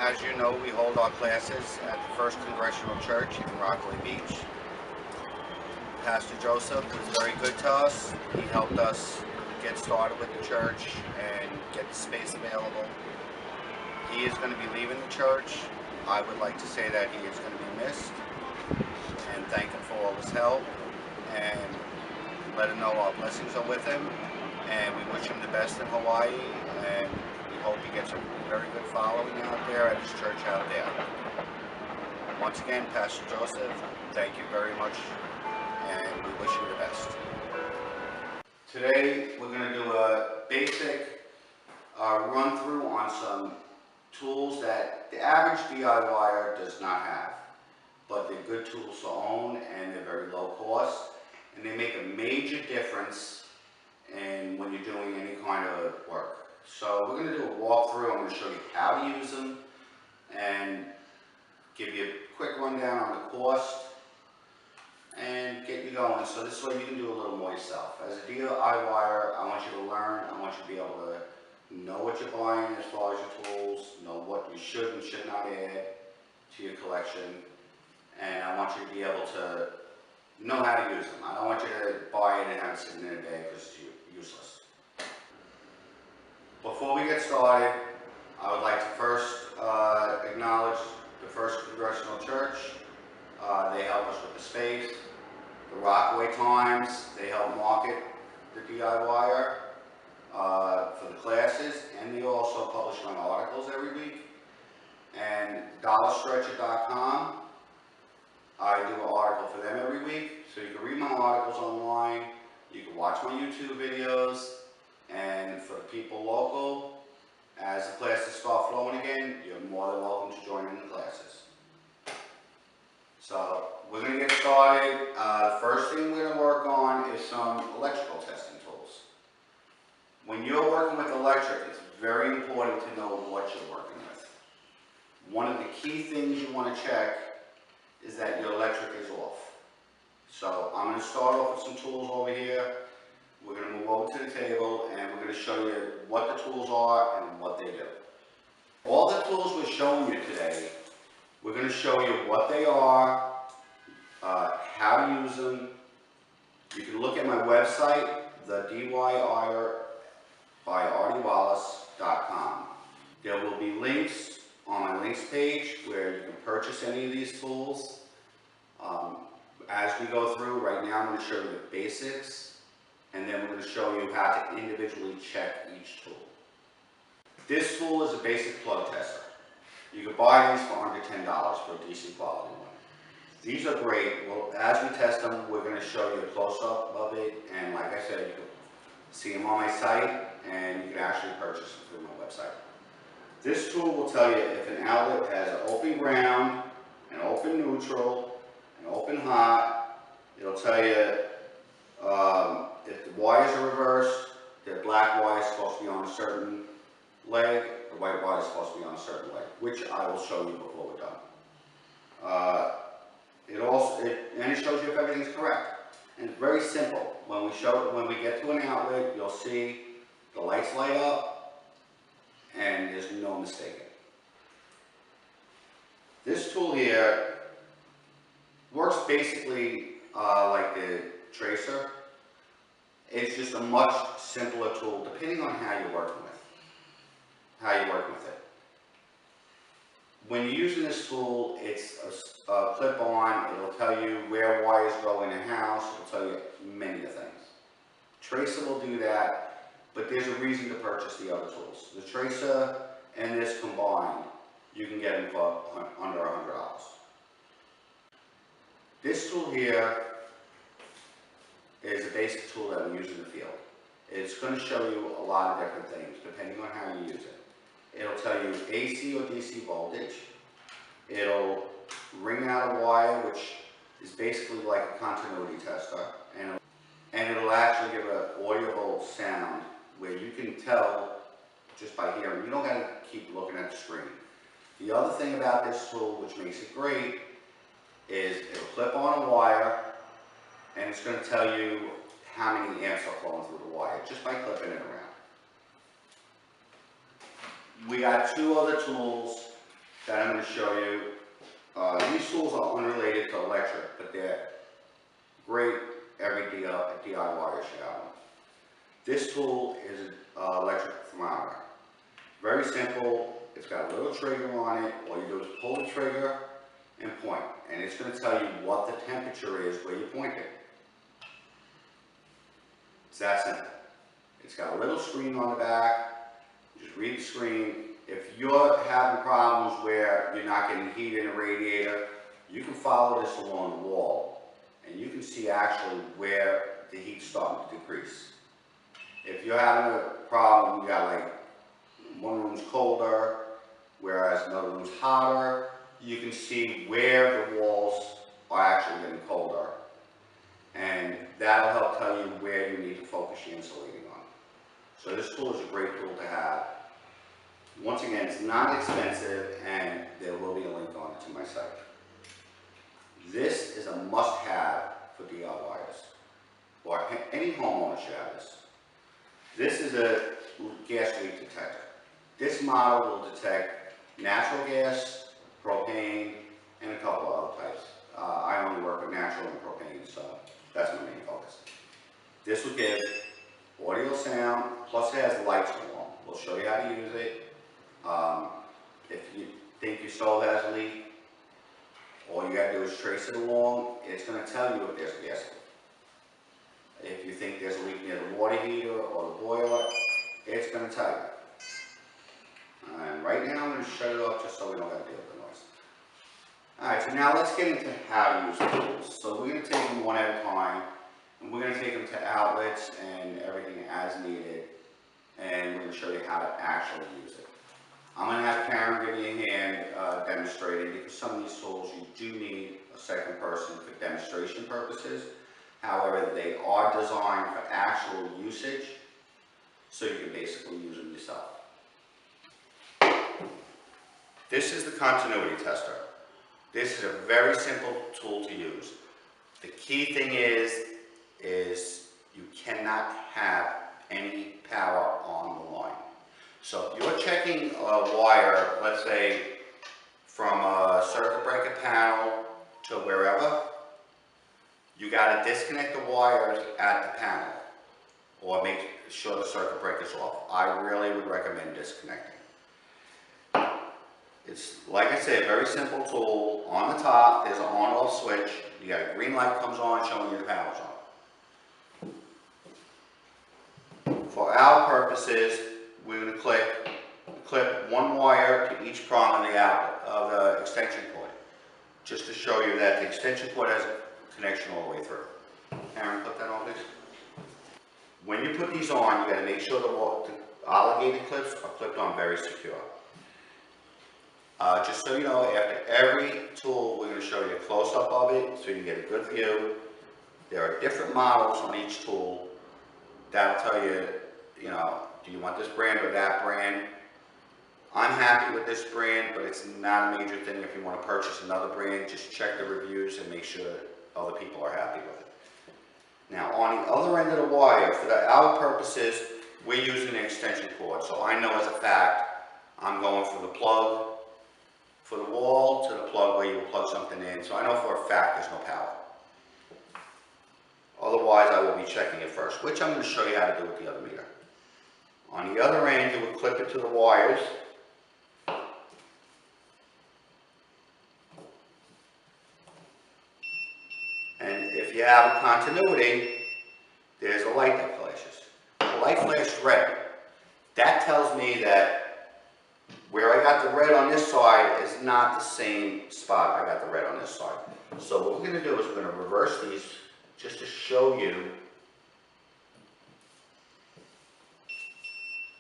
As you know, we hold our classes at the First Congressional Church in Rockaway Beach. Pastor Joseph was very good to us. He helped us get started with the church and get the space available. He is going to be leaving the church. I would like to say that he is going to be missed and thank him for all his help and let him know our blessings are with him, and we wish him the best in Hawaii, and we hope he gets a very good following out there at his church out there. Once again, Pastor Joseph, thank you very much, and we wish you the best. Today we're going to do a basic run through on some tools that the average DIYer does not have, but they're good tools to own and they're very low cost, and they make a major difference in when you're doing any kind of work. So we're going to do a walkthrough. I'm going to show you how to use them and give you a quick rundown on the cost and get you going, so this way you can do a little more yourself. As a DIYer, I want you to learn. I want you to be able to know what you're buying as far as your tools, know what you should and should not add to your collection, and I want you to be able to know how to use them. I don't want you to buy it and have it sitting in a bag because it's useless. Before we get started, I would like to first acknowledge the First Congressional Church. They help us with the space. The Rockaway Times, they help market the DIYer for the classes, and they also publish my articles every week. And dollarstretcher.com, I do an article for them every week, so you can read my articles online, you can watch my YouTube videos, and for the people local, as the classes start flowing again, you're more than welcome to join in the classes. So we're going to get started. The first thing we're going to work on is some electrical testing tools. When you're working with electric, it's very important to know what you're working with. One of the key things you want to check is that your electric is off. So I'm going to start off with some tools over here. We're going to move over to the table and we're going to show you what the tools are and what they do. All the tools we're showing you today, we're going to show you what they are, how to use them. You can look at my website, the DIYer by ArtieWallace.com. There will be links on my links page where you can purchase any of these tools. As we go through, right now I'm going to show you the basics, and then we're going to show you how to individually check each tool. This tool is a basic plug tester. You can buy these for under $10 for a decent quality one. These are great. Well, as we test them, we're going to show you a close-up of it, and like I said, you can see them on my site, and you can actually purchase them through my website. This tool will tell you if an outlet has an open ground, an open neutral, an open hot. It'll tell you if the wires are reversed, the black wire is supposed to be on a certain leg, the white wire is supposed to be on a certain leg, which I will show you before we're done. It shows you if everything's correct. And it's very simple. When we get to an outlet, you'll see the lights light up, and there's no mistaking. This tool here works basically like the tracer. It's just a much simpler tool, depending on how you're working with it. When you're using this tool, it's a clip-on. It'll tell you where wires go in a house. It'll tell you many things. Tracer will do that, but there's a reason to purchase the other tools. The tracer and this combined, you can get them for under $100. This tool here is a basic tool that we use in the field. It's going to show you a lot of different things depending on how you use it. It'll tell you AC or DC voltage. It'll ring out a wire, which is basically like a continuity tester, and it'll actually give an audible sound where you can tell just by hearing. You don't got to keep looking at the screen. The other thing about this tool, which makes it great, is it'll clip on a wire, and it's going to tell you how many amps are flowing through the wire just by clipping it around. We got two other tools that I'm going to show you. These tools are unrelated to electric, but they're great every DIYer should have one. This tool is an electric thermometer. Very simple. It's got a little trigger on it. All you do is pull the trigger and point, and it's going to tell you what the temperature is where you point it. It's that simple. It's got a little screen on the back. Just read the screen. If you're having problems where you're not getting heat in the radiator, you can follow this along the wall, and you can see actually where the heat's starting to decrease. If you're having a problem, you got like one room's colder, whereas another room's hotter, you can see where the walls are actually getting colder. And that'll help tell you where you need to focus your insulating on. So this tool is a great tool to have. Once again, it's not expensive, and there will be a link on it to my site. This is a must-have for DIYers, or any homeowner should have this. This is a gas leak detector. This model will detect natural gas, propane, and a couple of other types. I only work with natural and propane, so that's my main focus. This will give audio, sound, plus it has lights along. We'll show you how to use it. If you think your stove has a leak, all you gotta do is trace it along. It's gonna tell you if there's a gas leak. If you think there's a leak near the water heater or the boiler, it's gonna tell you. And right now I'm gonna shut it off just so we don't have to deal with the noise. Alright, so now let's get into how to use the tools. So we're gonna take them one at a time, and we're gonna take them to outlets and everything as needed, and we're gonna show you how to actually use it. I'm going to have Karen give you a hand demonstrating, because some of these tools you do need a second person for demonstration purposes. However, they are designed for actual usage, so you can basically use them yourself. This is the continuity tester. This is a very simple tool to use. The key thing is you cannot have any power on the line. So if you're checking a wire, let's say from a circuit breaker panel to wherever, you got to disconnect the wires at the panel, or make sure the circuit breaker's off. I really would recommend disconnecting. It's, like I said, a very simple tool. On the top, there's an on-off switch. You got a green light comes on showing you the power's on. For our purposes, we're going to clip one wire to each prong of the outlet of the extension cord, just to show you that the extension cord has a connection all the way through. Aaron, clip that on, please. When you put these on, you got to make sure the alligator clips are clipped on very secure. Just so you know, after every tool, we're going to show you a close-up of it so you can get a good view. There are different models on each tool. That'll tell you, do you want this brand or that brand? I'm happy with this brand, but it's not a major thing. If you want to purchase another brand, just check the reviews and make sure that other people are happy with it. Now, on the other end of the wire, for our purposes, we're using an extension cord. So I know as a fact, I'm going from the plug for the wall to the plug where you will plug something in. So I know for a fact there's no power. Otherwise, I will be checking it first, which I'm going to show you how to do with the other meter. On the other end, you would clip it to the wires. And if you have a continuity, there's a light that flashes. The light flashed red. That tells me that where I got the red on this side is not the same spot I got the red on this side. So what we're going to do is we're going to reverse these just to show you.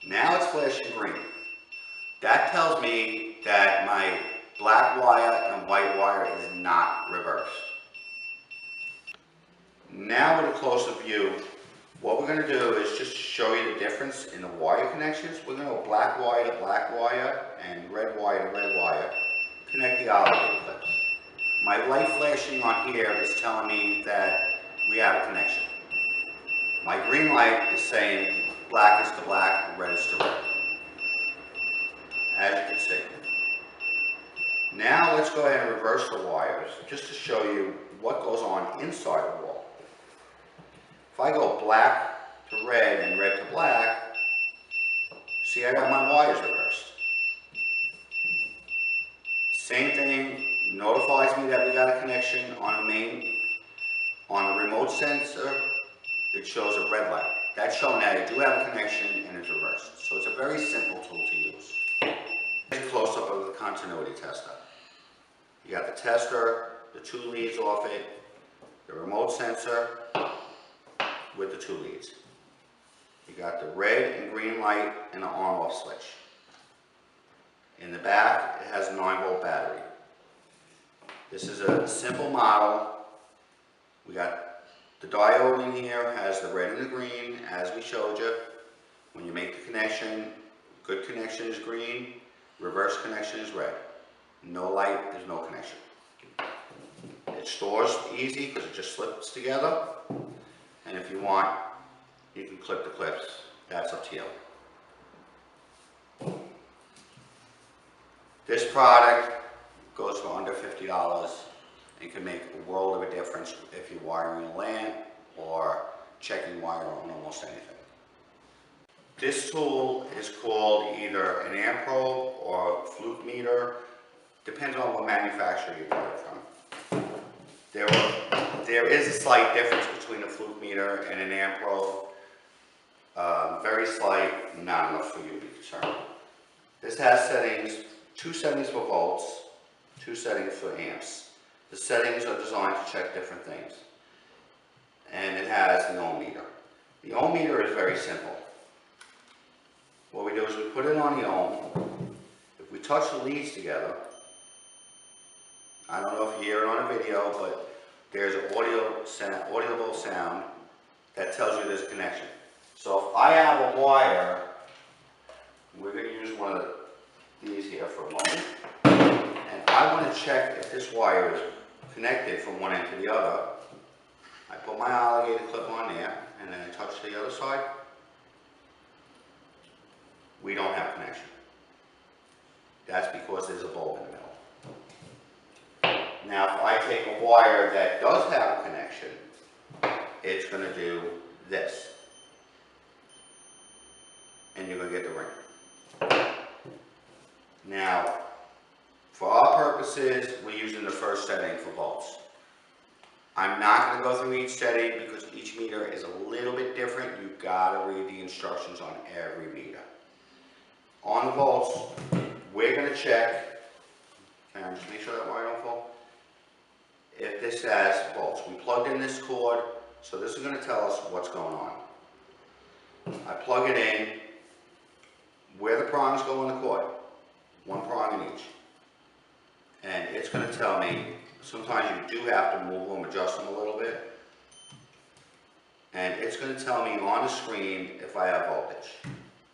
Now it's flashing green. That tells me that my black wire and white wire is not reversed. Now with a closer view, what we're going to do is just show you the difference in the wire connections. We're going to go black wire to black wire and red wire to red wire. Connect the alligator clips. My light flashing on here is telling me that we have a connection. My green light is saying black is to black, red is to red. As you can see. let's go ahead and reverse the wires just to show you what goes on inside the wall. If I go black to red and red to black, see, I got my wires reversed. Same thing, notifies me that we got a connection on the main, on the remote sensor, it shows a red light. That's showing that I do have a connection and it's reversed. So it's a very simple tool to use. Here's a close-up of the continuity tester. You got the tester, the two leads off it, the remote sensor with the two leads. You got the red and green light and the on-off switch. In the back, it has a 9-volt battery. This is a simple model. We got the diode in here, has the red and the green, as we showed you. When you make the connection, good connection is green, reverse connection is red. No light, there's no connection. It stores easy because it just slips together. And if you want, you can clip the clips. That's up to you. This product goes for under $50 and can make a world of a difference if you're wiring a lamp or checking wire on almost anything. This tool is called either an amp probe or fluke meter. Depends on what manufacturer you buy it from. There is a slight difference between a fluke meter and an amp probe. Very slight, not enough for you to be concerned. This has settings, 2 settings for volts, 2 settings for amps. The settings are designed to check different things. And it has the ohm meter. The ohm meter is very simple. What we do is we put it on the ohm. If we touch the leads together, I don't know if you hear it on a video, but there's an audible sound that tells you there's a connection. So if I have a wire, we're going to use one of these here for a moment, and I want to check if this wire is connected from one end to the other. I put my alligator clip on there, and then I touch the other side. We don't have connection. That's because there's a bulb in the middle. Now if I take a wire that does have a connection, it's going to do this. And you're going to get the ring. Now, for our purposes, we're using the first setting for volts. I'm not going to go through each setting because each meter is a little bit different. You've got to read the instructions on every meter. On the volts, we're going to check, and just make sure that wire don't fall. If this has volts, we plugged in this cord, so this is going to tell us what's going on. I plug it in, where the prongs go in the cord, 1 prong in each. And it's going to tell me, sometimes you do have to move them, adjust them a little bit. And it's going to tell me on the screen if I have voltage.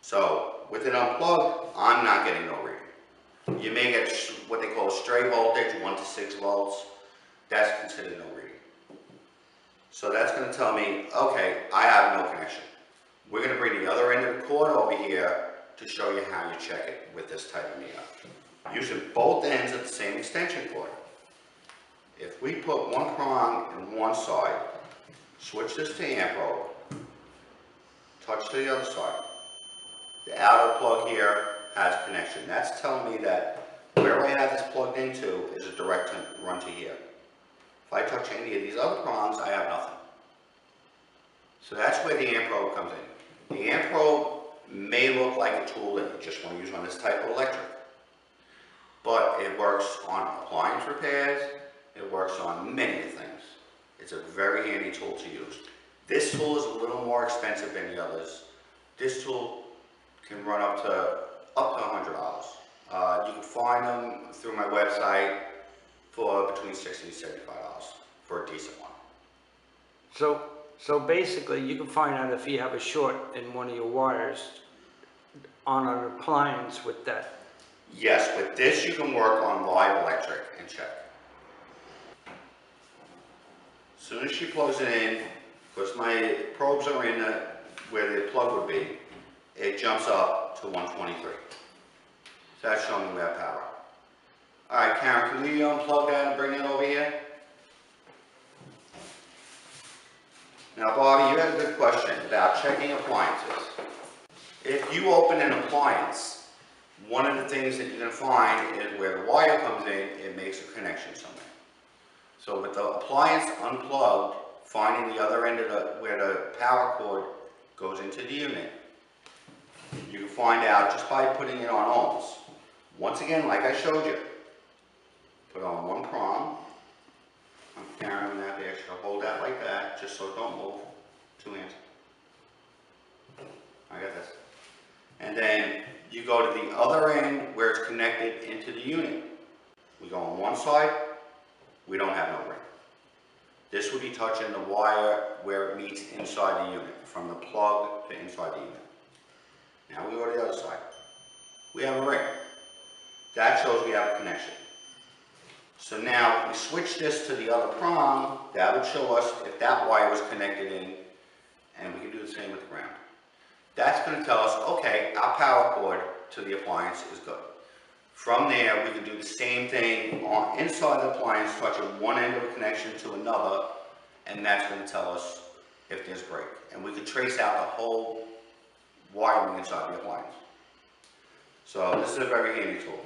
So, with it unplugged, I'm not getting no reading. You may get what they call a stray voltage, 1 to 6 volts. That's considered no reading. So that's going to tell me, okay, I have no connection. We're going to bring the other end of the cord over here to show you how you check it with this type of meter. Using both ends of the same extension cord. If we put 1 prong in one side, switch this to amp probe, touch to the other side. The outer plug here has connection. That's telling me that where I have this plugged into is a direct run to here. If I touch any of these other prongs, I have nothing. So that's where the amp probe comes in. The amp probe may look like a tool that you just want to use on this type of electric. But it works on appliance repairs, it works on many things. It's a very handy tool to use. This tool is a little more expensive than the others. This tool can run up to $100. You can find them through my website for between $60 and $75 for a decent one. So basically, you can find out if you have a short in one of your wires on an appliance with that. Yes, with this you can work on live electric and check. As soon as she plugs it in, because my probes are in where the plug would be, it jumps up to 123. So that's showing we have power. Alright, Karen, can we unplug that and bring that over here? Now, Bobby, you had a good question about checking appliances. If you open an appliance, one of the things that you're going to find is where the wire comes in, it makes a connection somewhere. So with the appliance unplugged, finding the other end of where the power cord goes into the unit, you can find out just by putting it on ohms. Once again, like I showed you, put on one prong. I'm carrying that there, so hold that like that, just so it don't move. 2 hands. I got this. And then you go to the other end where it's connected into the unit. We go on one side, we don't have no ring. This would be touching the wire where it meets inside the unit, from the plug to inside the unit. Now we go to the other side. We have a ring. That shows we have a connection. So now if we switch this to the other prong, that would show us if that wire was connected in, and we can do the same with the ground. That's going to tell us, okay, our power cord to the appliance is good. From there, we can do the same thing on inside the appliance, touching one end of a connection to another, and that's going to tell us if there's break. And we can trace out the whole wiring inside the appliance. So this is a very handy tool.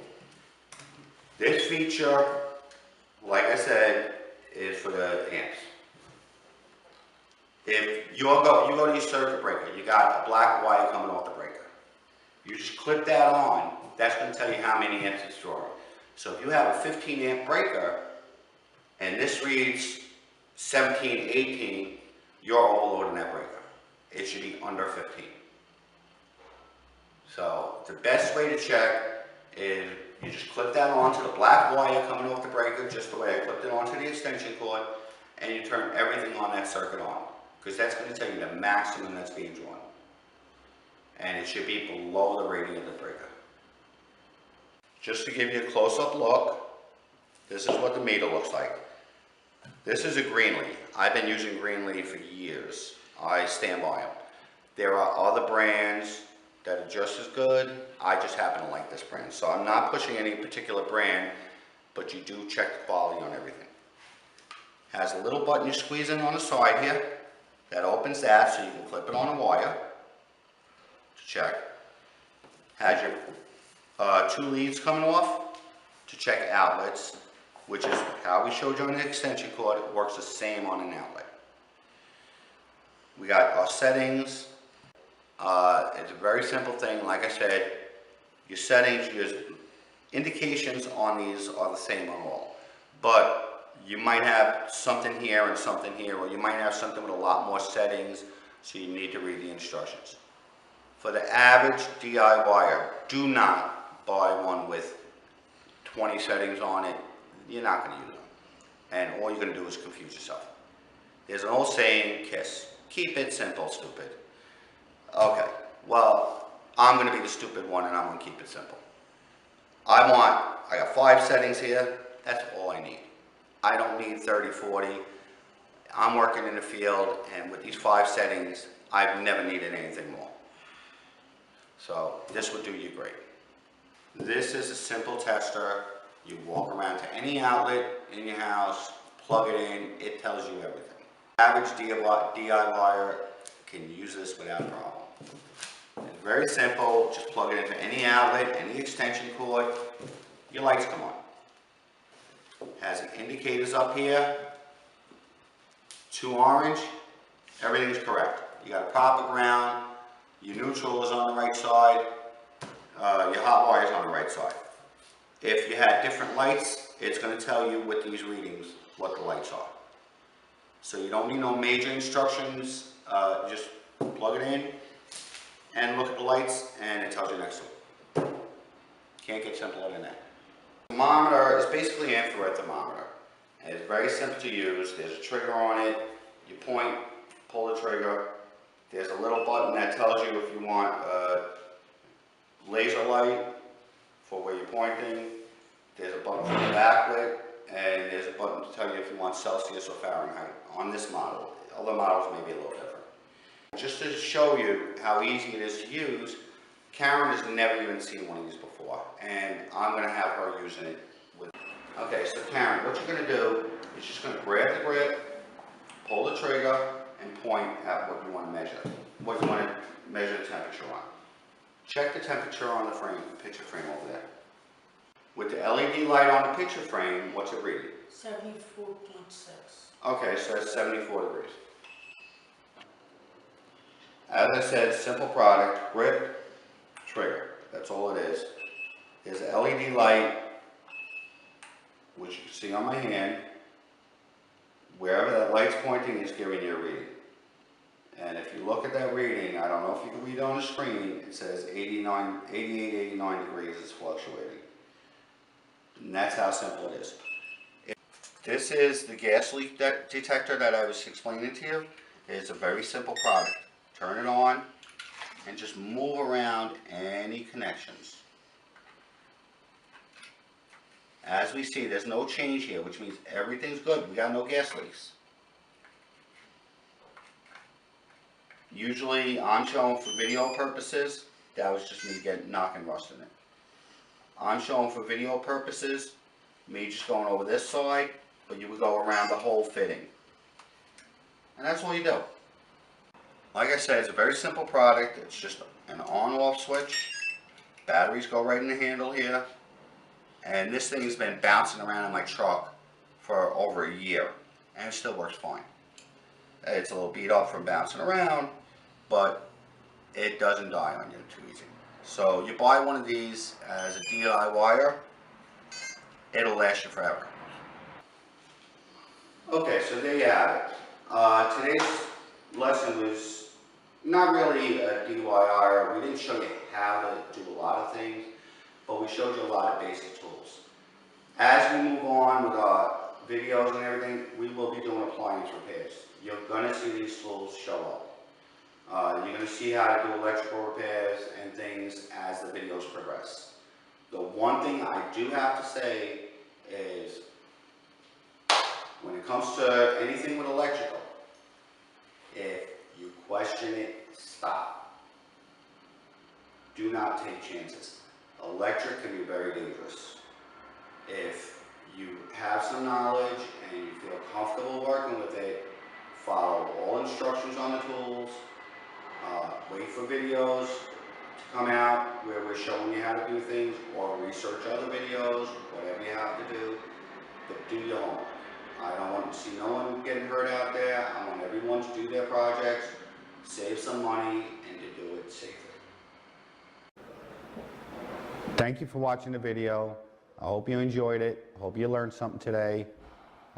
This feature, like I said, is for the amps. If you go to your circuit breaker, you got a black wire coming off the breaker. You just clip that on, that's going to tell you how many amps it's drawing. So if you have a 15 amp breaker, and this reads 17, 18, you're overloading that breaker. It should be under 15. So the best way to check is you just clip that onto the black wire coming off the breaker, just the way I clipped it onto the extension cord, and you turn everything on that circuit on, because that's going to tell you the maximum that's being drawn. And it should be below the rating of the breaker. Just to give you a close-up look, this is what the meter looks like. This is a Greenlee. I've been using Greenlee for years. I stand by them. There are other brands that are just as good. I just happen to like this brand. So I'm not pushing any particular brand, but you do check the quality on everything. Has a little button you squeeze in on the side here. That opens that so you can clip it on a wire to check. Has your 2 leads coming off to check outlets, which is how we showed you on the extension cord. It works the same on an outlet. We got our settings. It's a very simple thing. Like I said, your settings, your indications on these are the same on all. But you might have something here and something here, or you might have something with a lot more settings, so you need to read the instructions. For the average DIYer, do not buy one with 20 settings on it. You're not going to use them. And all you're going to do is confuse yourself. There's an old saying, KISS. Keep it simple, stupid. Okay, well, I'm going to be the stupid one and I'm going to keep it simple. I got 5 settings here. That's all I need. I don't need 30, 40. I'm working in the field, and with these 5 settings, I've never needed anything more. So this would do you great. This is a simple tester. You walk around to any outlet in your house, plug it in, it tells you everything. Average DIYer can use this without a problem. It's very simple. Just plug it into any outlet, any extension cord, your lights come on. Has indicators up here, 2 orange, everything's correct. You got a proper ground, your neutral is on the right side, your hot wire is on the right side. If you had different lights, it's going to tell you with these readings what the lights are. So you don't need no major instructions, just plug it in and look at the lights and it tells you next to it. Can't get simpler than that. Thermometer is basically an infrared thermometer. And it's very simple to use. There's a trigger on it. You point, pull the trigger. There's a little button that tells you if you want a laser light for where you're pointing. There's a button for the backlit, and there's a button to tell you if you want Celsius or Fahrenheit on this model. Other models may be a little different. Just to show you how easy it is to use, Karen has never even seen one of these before, and I'm going to have her using it Okay, so Karen, what you're gonna do is just gonna grab the grip, pull the trigger, and point at what you wanna measure, what you wanna measure the temperature on. Check the temperature on the frame, picture frame over there. With the LED light on the picture frame, what's it reading? 74.6. Okay, so that's 74 degrees. As I said, simple product, grip, trigger. That's all it is. There's an LED light, which you can see on my hand. Wherever that light's pointing is giving you a reading. And if you look at that reading, I don't know if you can read it on the screen, it says 88, 89 degrees is fluctuating. And that's how simple it is. This is the gas leak detector that I was explaining to you. It's a very simple product. Turn it on and just move around any connections. As we see, there's no change here, which means everything's good. We got no gas leaks. Usually I'm showing for video purposes. That was just me knocking rust in it. I'm showing for video purposes, me just going over this side, but you would go around the whole fitting. And that's all you do. Like I said, it's a very simple product. It's just an on-off switch. Batteries go right in the handle here. And this thing has been bouncing around in my truck for over a year. And it still works fine. It's a little beat up from bouncing around, but it doesn't die on you too easy. So you buy one of these as a DIYer, it'll last you forever. Okay, so there you have it. Today's lesson was not really a DIYer. We didn't show you how to do a lot of things, but we showed you a lot of basic tools. As we move on with our videos and everything, we will be doing appliance repairs. You're going to see these tools show up. You're going to see how to do electrical repairs and things as the videos progress. The one thing I do have to say is, when it comes to anything with electrical, if you question it, stop. Do not take chances. Electric can be very dangerous. If you have some knowledge and you feel comfortable working with it, follow all instructions on the tools. Wait for videos to come out where we're showing you how to do things, or research other videos, whatever you have to do, but do your homework. I don't want to see no one getting hurt out there. I want everyone to do their projects, save some money, and to do it safely. Thank you for watching the video. I hope you enjoyed it. I hope you learned something today.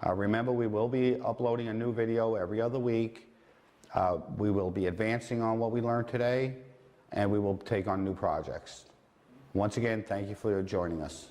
Remember, we will be uploading a new video every other week. We will be advancing on what we learned today, and we will take on new projects. Once again, thank you for joining us.